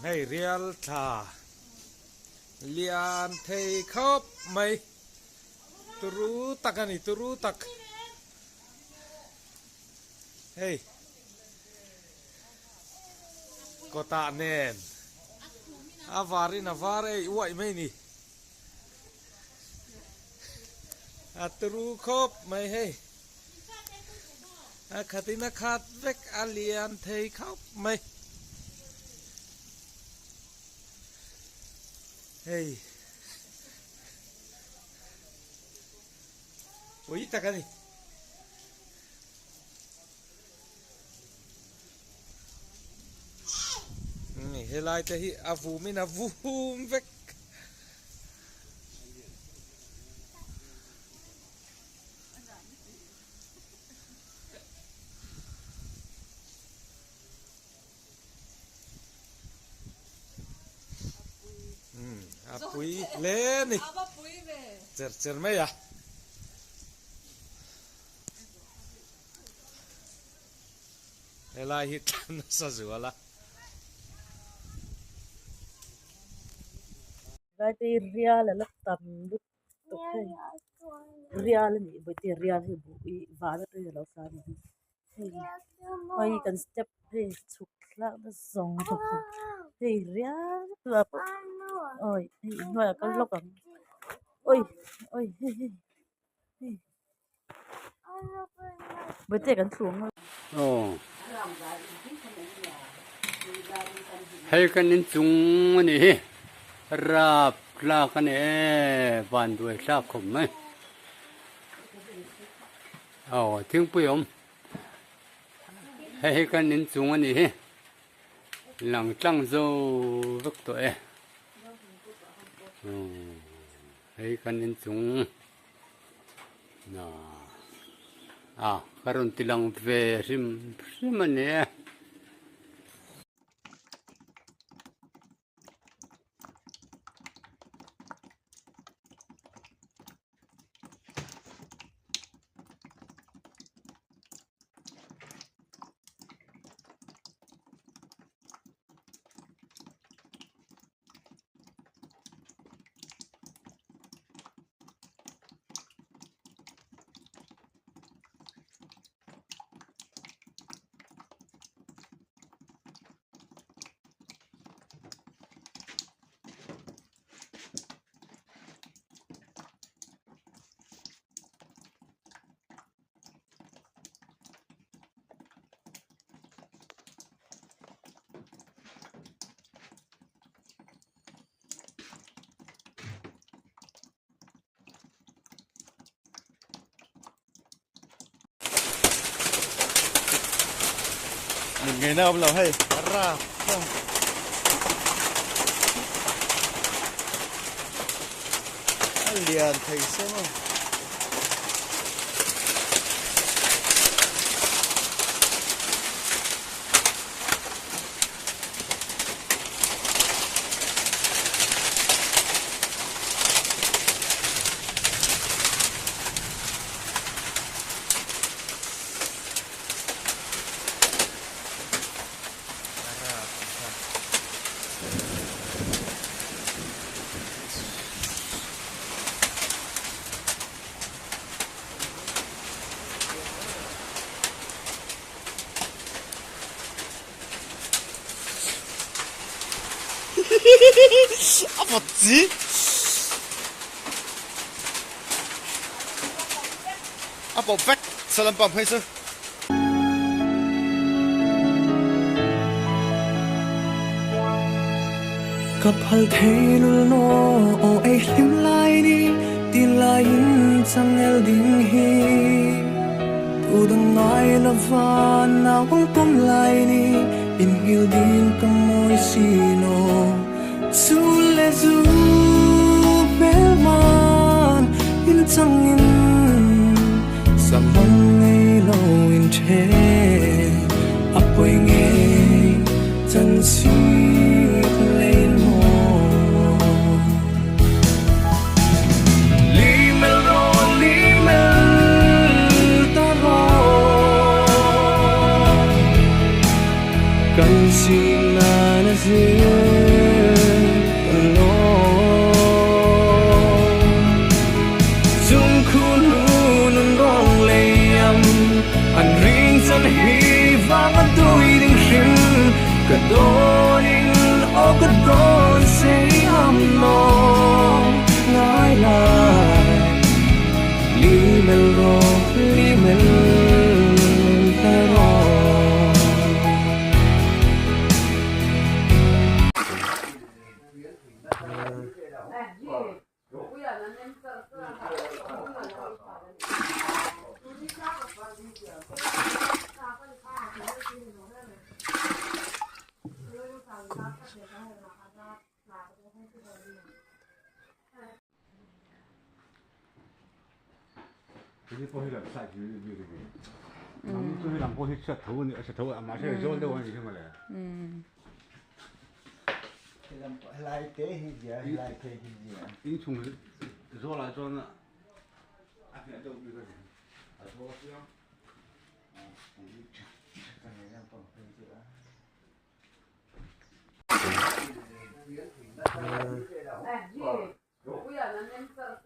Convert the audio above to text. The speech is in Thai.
ให้เรียลท่าเลียนเทครบไม่ตรูตักกันนี่ตรูตักเฮ้ยก็ตาแน่นวารินวาร์ไอ้ไหวไหมนี่ตรูครบไม่เฮ้ยขัดตินักขัดเวกเลียนเทครบไม่เฮ้ยโอ้ยตะกันนี่เฮลัยแต่ฮีอาฟูมินาฟูมเวกปุยเล่นี่เจอเจอไหมอ่ะเฮลัยฮิตน่าสะสวยละได้ที่เรียลแล้วตำดุตุกให้เรียลนี่บุตรเรียลให้บุยฟ้าตัวเราสามีให้กันสเต็ปให้สุกแล้วก็ส่งตุกให้เรียลตัวปุ๊บโอ้ยหน่วยก็ลบกันโอ้ยโอ้ยเฮ้ยเฮ้ยบุตรกันสูงโอ้ให้กันนินจุงนี่ราบลากันเอ๋บานด้วยลาบขมไหมเอาถึงปุยมให้กันนินจุงนี่หลังจังโซ่วักตัวเอ๋ให้กันนินจุงน่ะการุนติลังเวริมมันเนี่ยยังไงนะเราให้ราบเลียนไทยใช่ไหม아버지? 아빠 백 사람밤 해서 Kapal thailul no o ai hlim lai ni ti lain changel ding hi tu dang ngai la van na ong pom lai ni in hil din kamoi sino su le zu belman in changin samang ngai lo in the apoi nge chan siกันสิ na zin lo chung khun nun rong le yam an ring chan hi vang an tui ding hrim ka donin o ka don sei am no ngai lai li mel ro li mel ta ro Ini pohon dah besar juga ni. Namun tu hilang pohon satu ni, satu masih jual dah orang ini malah. Lai tế hi gì lai tế hi gì Ini cuma jual lah jual na. Apa ada beli kan? Ada jual siang. cái này đang còn hơi dữ Bây giờ nó nên sợ